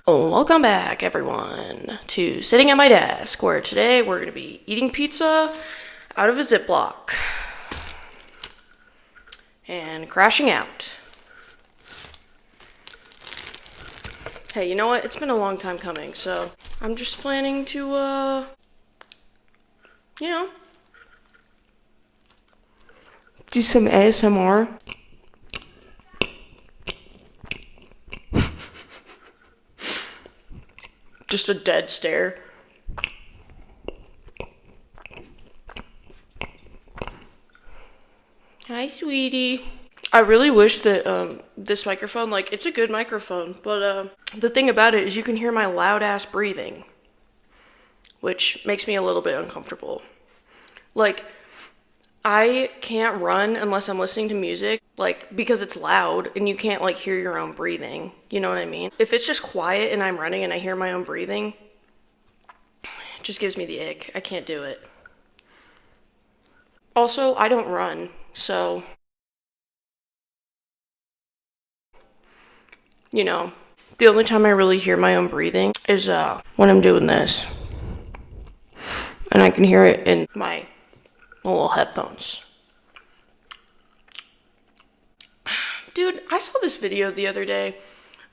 Welcome back, everyone, to Sitting at My Desk, where today we're going to be eating pizza out of a Ziploc and crashing out. Hey, you know what? It's been a long time coming, so I'm just planning to, do some ASMR. Just a dead stare. Hi, sweetie. I really wish that this microphone, it's a good microphone, but the thing about it is you can hear my loud ass breathing, which makes me a little bit uncomfortable. I can't run unless I'm listening to music, because it's loud and you can't, hear your own breathing. You know what I mean? If it's just quiet and I'm running and I hear my own breathing, it just gives me the ick. I can't do it. Also, I don't run, so, the only time I really hear my own breathing is when I'm doing this. And I can hear it in my little headphones. Dude, I saw this video the other day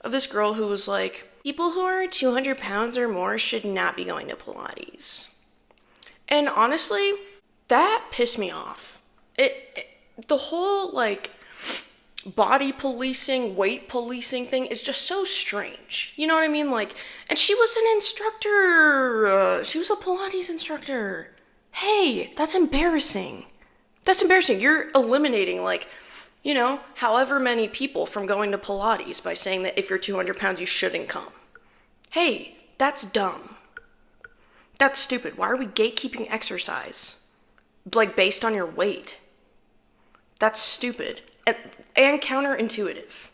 of this girl who was like, people who are 200 pounds or more should not be going to Pilates. And honestly, that pissed me off. The whole, body policing, weight policing thing is just so strange. You know what I mean? And she was an instructor. She was a Pilates instructor. Hey, that's embarrassing. That's embarrassing. You're eliminating, however many people from going to Pilates by saying that if you're 200 pounds, you shouldn't come. Hey, that's dumb. That's stupid. Why are we gatekeeping exercise? Based on your weight? That's stupid. And counterintuitive.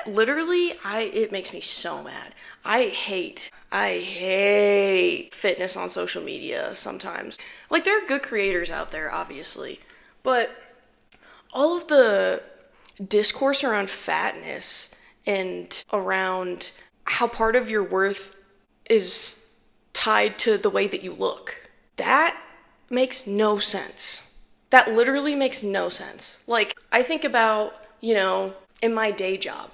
Literally, it makes me so mad. I hate fitness on social media sometimes. There are good creators out there, obviously, but all of the discourse around fatness and around how part of your worth is tied to the way that you look, that makes no sense. That literally makes no sense. I think about, in my day job,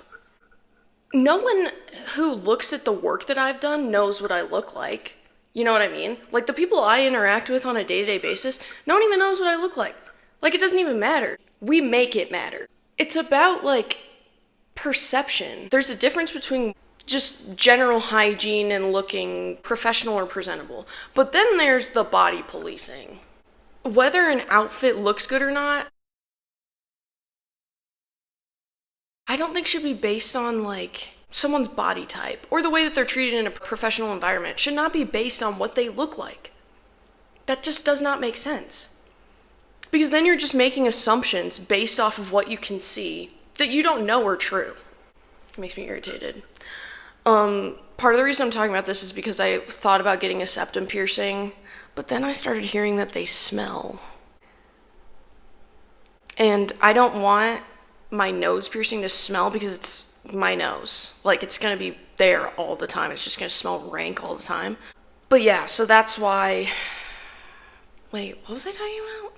no one who looks at the work that I've done knows what I look like. You know what I mean? The people I interact with on a day-to-day basis, no one even knows what I look like. It doesn't even matter. We make it matter. It's about, perception. There's a difference between just general hygiene and looking professional or presentable. But then there's the body policing. Whether an outfit looks good or not, I don't think should be based on, someone's body type or the way that they're treated in a professional environment. It should not be based on what they look like. That just does not make sense. Because then you're just making assumptions based off of what you can see that you don't know are true. It makes me irritated. Part of the reason I'm talking about this is because I thought about getting a septum piercing, but then I started hearing that they smell. And I don't want my nose piercing to smell because it's my nose. It's gonna be there all the time. It's just gonna smell rank all the time. But yeah, so that's why... Wait, what was I talking about?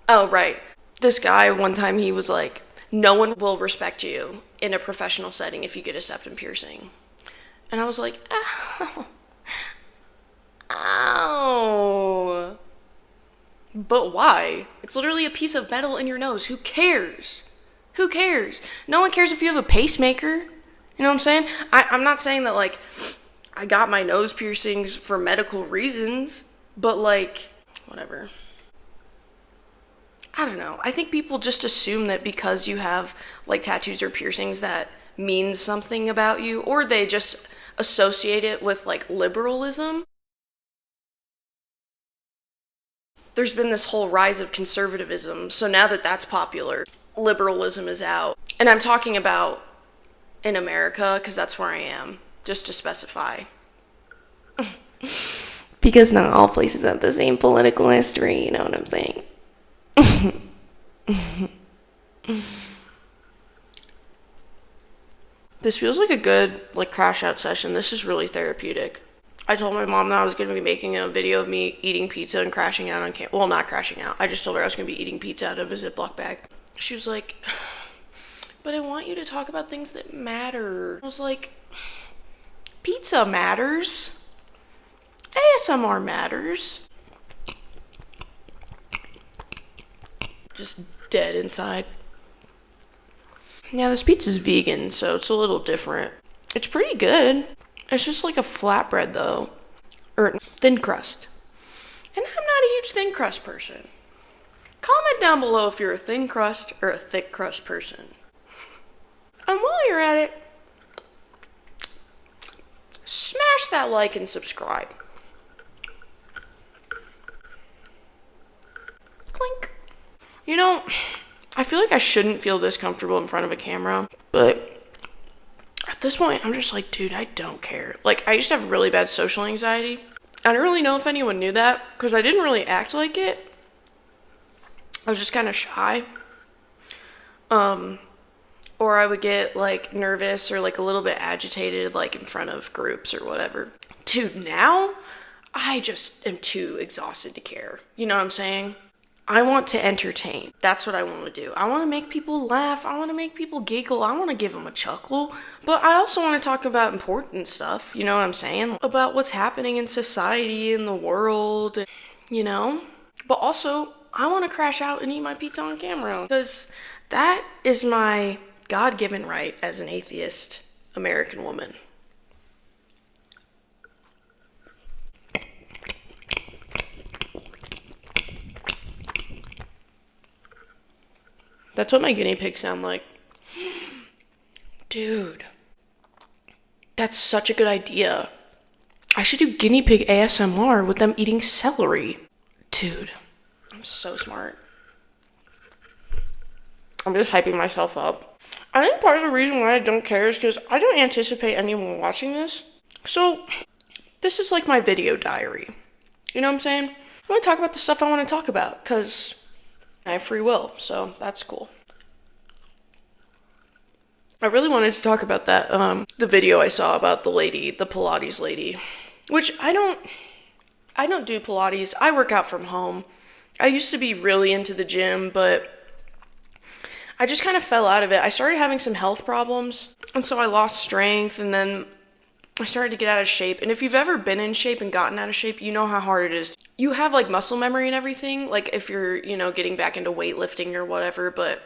Oh, right. This guy, one time he was like, no one will respect you in a professional setting if you get a septum piercing. And I was like, ow. Ow. But why? It's literally a piece of metal in your nose. Who cares? Who cares? No one cares if you have a pacemaker. You know what I'm saying? I'm not saying that, I got my nose piercings for medical reasons, but, whatever. I don't know. I think people just assume that because you have, tattoos or piercings that means something about you, or they just associate it with, liberalism. There's been this whole rise of conservatism, so now that that's popular, liberalism is out. And I'm talking about in America, because that's where I am, just to specify. Because not all places have the same political history, you know what I'm saying? This feels like a good, like, crash out session. This is really therapeutic. I told my mom that I was going to be making a video of me eating pizza and crashing out on camera. Well, not crashing out. I just told her I was going to be eating pizza out of a Ziploc bag. She was like, but I want you to talk about things that matter. I was like, pizza matters. ASMR matters. Just dead inside. Now, this pizza's vegan, so it's a little different. It's pretty good. It's just like a flatbread, though. Or thin crust. And I'm not a huge thin crust person. Comment down below if you're a thin crust or a thick crust person. And while you're at it, smash that like and subscribe. Clink. You know, I feel like I shouldn't feel this comfortable in front of a camera, but at this point, I'm just like, dude, I don't care. Like, I used to have really bad social anxiety. I don't really know if anyone knew that, because I didn't really act like it. I was just kind of shy. Or I would get, like, nervous or, like, a little bit agitated, like, in front of groups or whatever. Dude, now, I just am too exhausted to care. You know what I'm saying? I want to entertain. That's what I want to do. I want to make people laugh. I want to make people giggle. I want to give them a chuckle. But I also want to talk about important stuff. You know what I'm saying? About what's happening in society, in the world, you know? But also, I want to crash out and eat my pizza on camera. Because that is my God-given right as an atheist American woman. That's what my guinea pigs sound like. Dude, that's such a good idea. I should do guinea pig ASMR with them eating celery. Dude, I'm so smart. I'm just hyping myself up. I think part of the reason why I don't care is because I don't anticipate anyone watching this. So, this is like my video diary. You know what I'm saying? I want to talk about the stuff I want to talk about, because I have free will, so that's cool. I really wanted to talk about that, the video I saw about the lady, the Pilates lady, which I don't do Pilates. I work out from home. I used to be really into the gym, but I just kind of fell out of it. I started having some health problems, and so I lost strength, and then I started to get out of shape. And if you've ever been in shape and gotten out of shape, you know how hard it is. You have, like, muscle memory and everything, like, if you're, you know, getting back into weightlifting or whatever, but,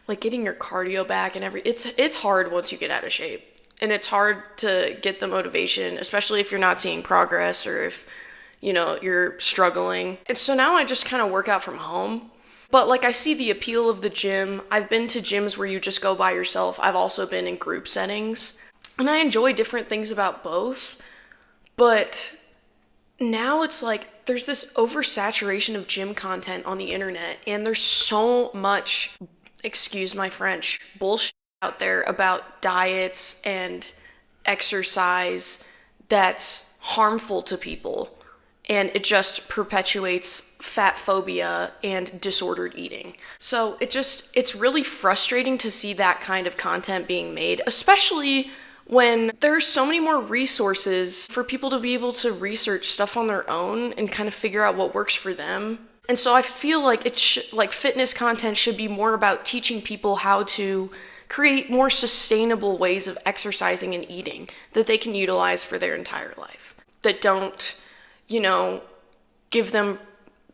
like, getting your cardio back and it's hard once you get out of shape. And it's hard to get the motivation, especially if you're not seeing progress or if, you know, you're struggling. And so now I just kind of work out from home. But, like, I see the appeal of the gym. I've been to gyms where you just go by yourself. I've also been in group settings. And I enjoy different things about both. But now it's like there's this oversaturation of gym content on the internet. And there's so much, excuse my French, bullshit out there about diets and exercise that's harmful to people. And it just perpetuates fat phobia and disordered eating. So it's really frustrating to see that kind of content being made, especially when there's so many more resources for people to be able to research stuff on their own and kind of figure out what works for them. And so I feel like like fitness content should be more about teaching people how to create more sustainable ways of exercising and eating that they can utilize for their entire life, that don't, you know, give them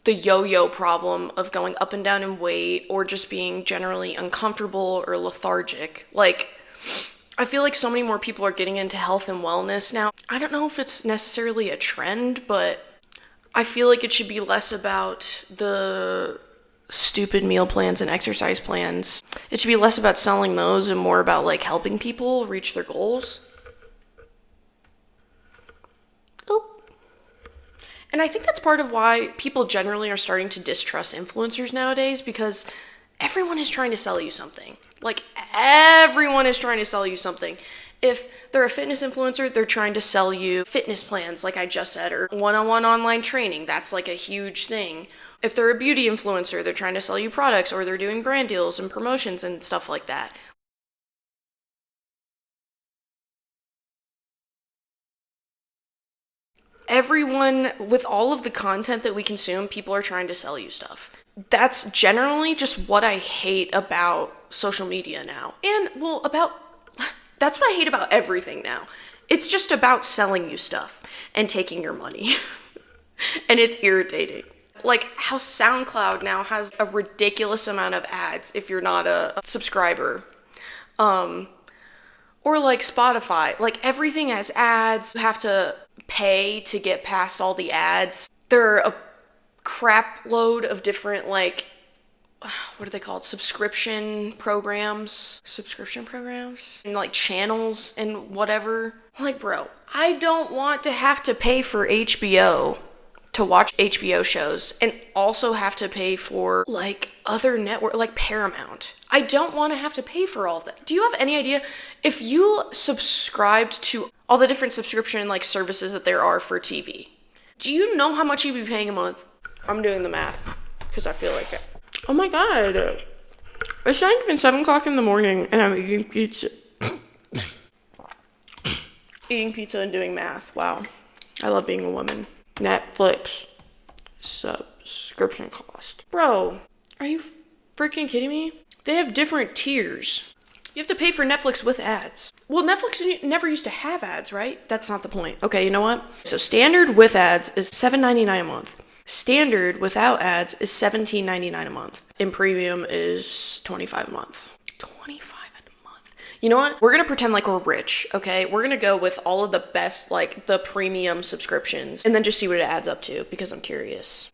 the yo-yo problem of going up and down in weight or just being generally uncomfortable or lethargic. Like, I feel like so many more people are getting into health and wellness now. I don't know if it's necessarily a trend, but I feel like it should be less about the stupid meal plans and exercise plans. It should be less about selling those and more about, like, helping people reach their goals. And I think that's part of why people generally are starting to distrust influencers nowadays, because everyone is trying to sell you something. Like, everyone is trying to sell you something. If they're a fitness influencer, they're trying to sell you fitness plans, like I just said, or one-on-one online training. That's like a huge thing. If they're a beauty influencer, they're trying to sell you products, or they're doing brand deals and promotions and stuff like that. everyone, with all of the content that we consume, people are trying to sell you stuff. That's generally just what I hate about social media now. And, well, that's what I hate about everything now. It's just about selling you stuff and taking your money. And it's irritating. Like how SoundCloud now has a ridiculous amount of ads if you're not a subscriber. Or like Spotify, like everything has ads. You have to pay to get past all the ads. There are a crap load of different, like, what are they called? Subscription programs, and like channels and whatever. I'm like, bro, I don't want to have to pay for HBO to watch HBO shows and also have to pay for like other network, like Paramount. I don't want to have to pay for all of that. Do you have any idea if you subscribed to all the different subscription like services that there are for TV? Do you know how much you'd be paying a month? I'm doing the math because I feel like it. Oh my god. It's not even 7 o'clock in the morning and I'm eating pizza. Eating pizza and doing math. Wow. I love being a woman. Netflix subscription cost. Bro, are you freaking kidding me? They have different tiers. You have to pay for Netflix with ads. Well, Netflix never used to have ads, right? That's not the point. Okay, you know what? So standard with ads is $7.99 a month. Standard without ads is $17.99 a month. And premium is $25 a month. $25 a month. You know what? We're gonna pretend like we're rich, okay? We're gonna go with all of the best, like the premium subscriptions, and then just see what it adds up to because I'm curious.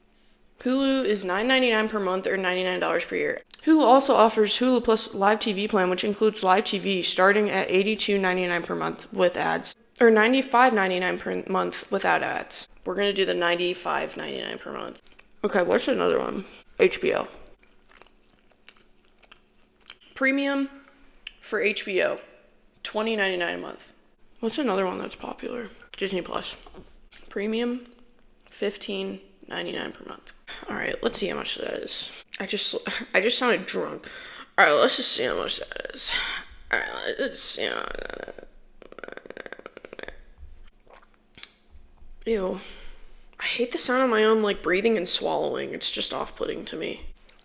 Hulu is $9.99 per month or $99 per year. Hulu also offers Hulu Plus Live TV plan, which includes live TV starting at $82.99 per month with ads, or $95.99 per month without ads. We're going to do the $95.99 per month. Okay, what's another one? HBO. Premium for HBO, $20.99 a month. What's another one that's popular? Disney Plus. Premium, $15.99 per month. All right, let's see how much that is. I just sounded drunk. All right, let's just see how much that is. All right, let's see how Ew. I hate the sound of my own, like, breathing and swallowing. It's just off-putting to me.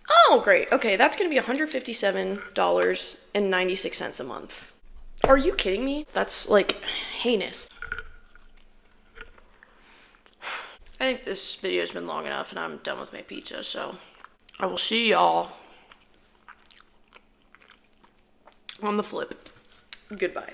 Oh, great. Okay, that's going to be $157.96 a month. Are you kidding me? That's, like, heinous. I think this video has been long enough and I'm done with my pizza, so I will see y'all on the flip. Goodbye.